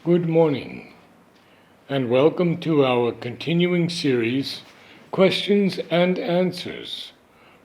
Good morning, and welcome to our continuing series, Questions and Answers,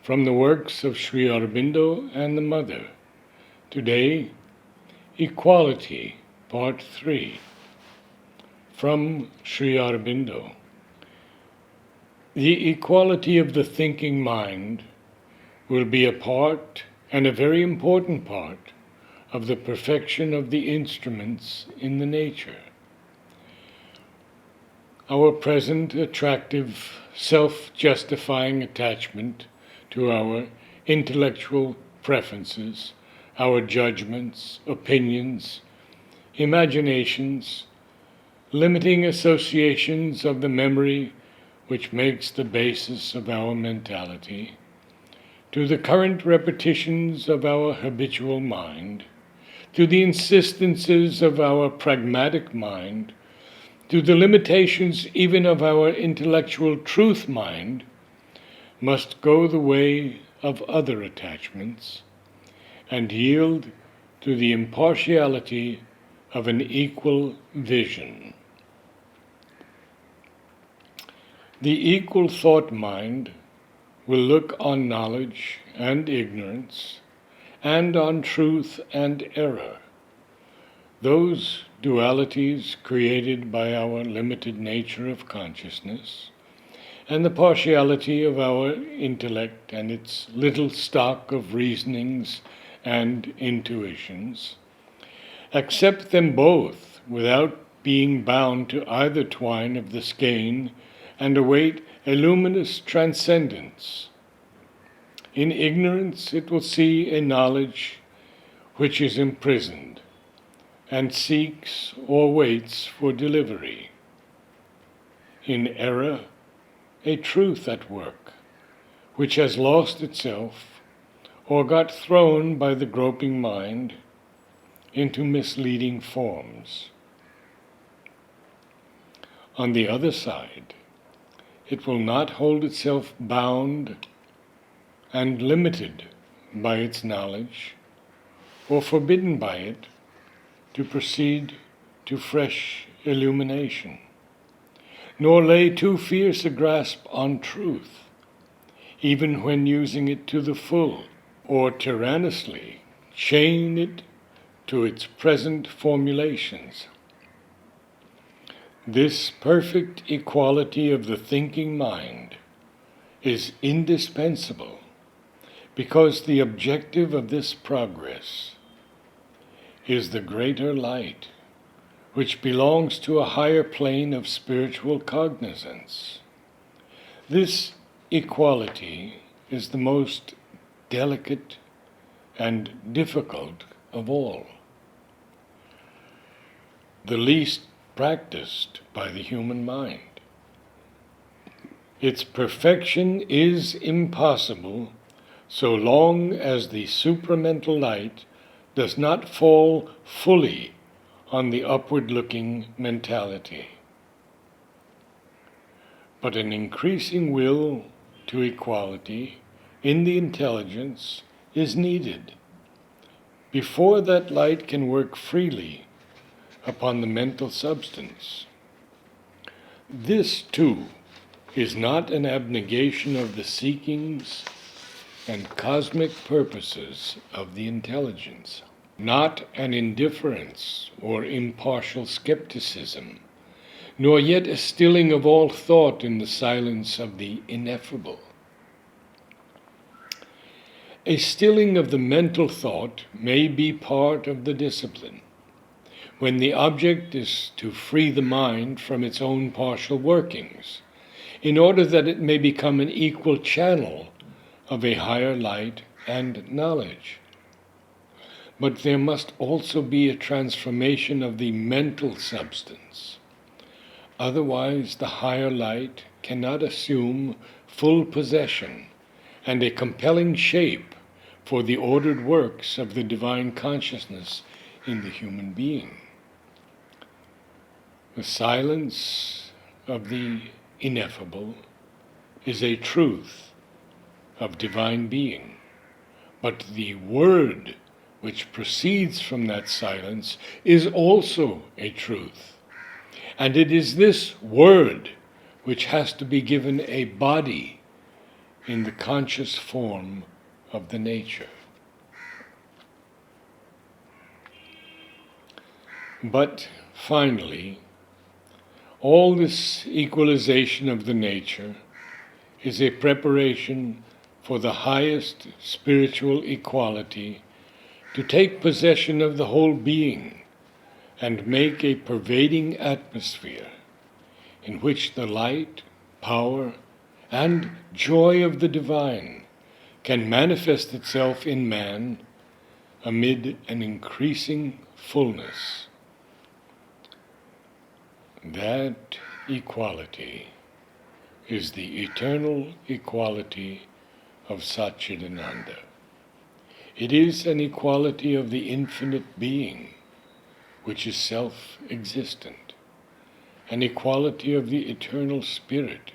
from the works of Sri Aurobindo and the Mother. Today, Equality, Part 3, from Sri Aurobindo. The equality of the thinking mind will be a part, and a very important part, of the perfection of the instruments in the nature. Our present attractive, self-justifying attachment to our intellectual preferences, our judgments, opinions, imaginations, limiting associations of the memory which makes the basis of our mentality, to the current repetitions of our habitual mind, to the insistences of our pragmatic mind, to the limitations even of our intellectual truth mind, must go the way of other attachments and yield to the impartiality of an equal vision. The equal thought mind will look on knowledge and ignorance, and on truth and error, those dualities created by our limited nature of consciousness, and the partiality of our intellect and its little stock of reasonings and intuitions. Accept them both without being bound to either twine of the skein, and await a luminous transcendence. In ignorance it will see a knowledge which is imprisoned, and seeks or waits for delivery. In error, a truth at work, which has lost itself, or got thrown by the groping mind into misleading forms. On the other side, it will not hold itself bound and limited by its knowledge, or forbidden by it to proceed to fresh illumination, nor lay too fierce a grasp on truth, even when using it to the full, or tyrannously chain it to its present formulations. This perfect equality of the thinking mind is indispensable, because the objective of this progress is the greater light, which belongs to a higher plane of spiritual cognizance. This equality is the most delicate and difficult of all, the least practiced by the human mind. Its perfection is impossible so long as the supramental light does not fall fully on the upward-looking mentality. But an increasing will to equality in the intelligence is needed before that light can work freely upon the mental substance. This, too, is not an abnegation of the seekings and cosmic purposes of the intelligence, not an indifference or impartial skepticism, nor yet a stilling of all thought in the silence of the ineffable. A stilling of the mental thought may be part of the discipline, when the object is to free the mind from its own partial workings, in order that it may become an equal channel of a higher light and knowledge. But there must also be a transformation of the mental substance. Otherwise, the higher light cannot assume full possession and a compelling shape for the ordered works of the divine consciousness in the human being. The silence of the ineffable is a truth of divine being, but the word which proceeds from that silence is also a truth. And it is this word which has to be given a body in the conscious form of the nature. But finally, all this equalization of the nature is a preparation for the highest spiritual equality to take possession of the whole being and make a pervading atmosphere in which the light, power, and joy of the divine can manifest itself in man amid an increasing fullness. That equality is the eternal equality of Satchidananda. It is an equality of the infinite being, which is self-existent, an equality of the eternal spirit,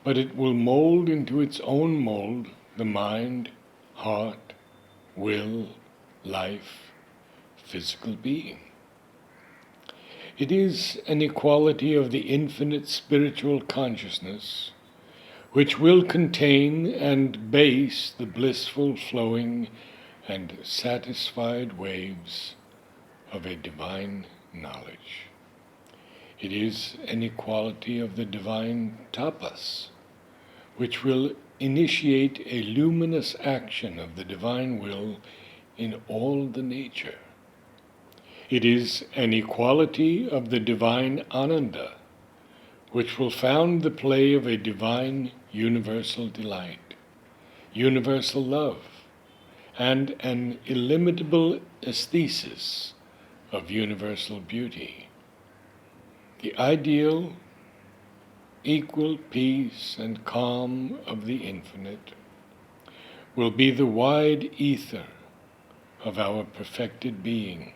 but it will mold into its own mold the mind, heart, will, life, physical being. It is an equality of the infinite spiritual consciousness, which will contain and base the blissful flowing and satisfied waves of a divine knowledge. It is an equality of the divine tapas, which will initiate a luminous action of the divine will in all the nature. It is an equality of the divine Ananda, which will found the play of a divine universal delight, universal love, and an illimitable aesthesis of universal beauty. The ideal, equal peace and calm of the infinite will be the wide ether of our perfected being.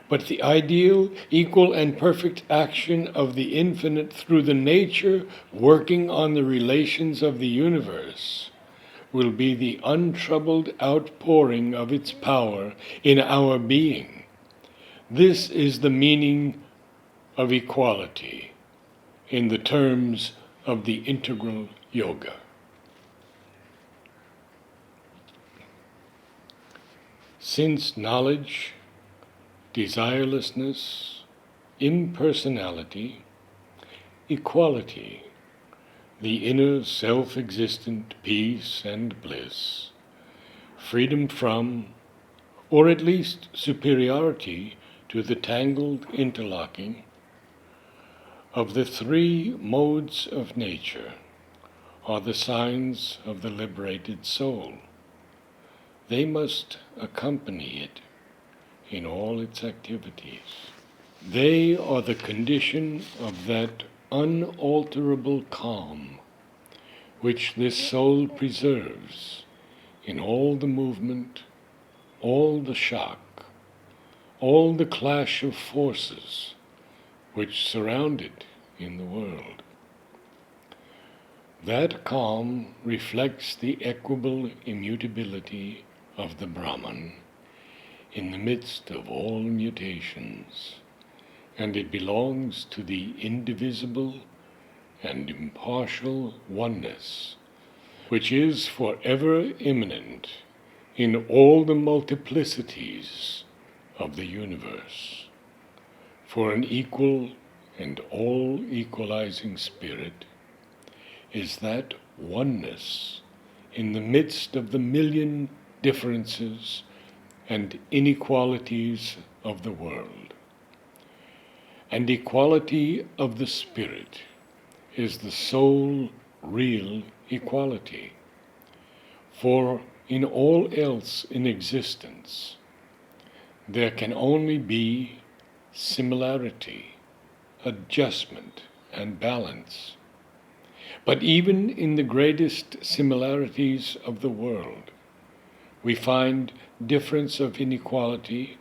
But the ideal, equal, and perfect action of the infinite through the nature working on the relations of the universe will be the untroubled outpouring of its power in our being. This is the meaning of equality in the terms of the integral yoga. Since knowledge, desirelessness, impersonality, equality, the inner self-existent peace and bliss, freedom from, or at least superiority to the tangled interlocking of the three modes of nature are the signs of the liberated soul. They must accompany it in all its activities. They are the condition of that unalterable calm which this soul preserves in all the movement, all the shock, all the clash of forces which surround it in the world. That calm reflects the equable immutability of the Brahman in the midst of all mutations, and it belongs to the indivisible and impartial oneness, which is forever immanent in all the multiplicities of the universe. For an equal and all-equalizing spirit is that oneness in the midst of the million differences and inequalities of the world. And equality of the spirit is the sole real equality. For in all else in existence, there can only be similarity, adjustment, and balance. But even in the greatest similarities of the world, we find difference of inequality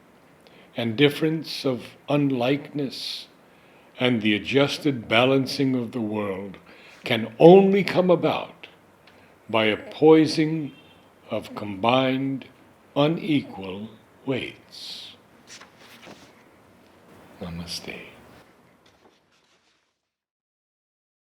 and difference of unlikeness, and the adjusted balancing of the world can only come about by a poising of combined, unequal weights. Namaste.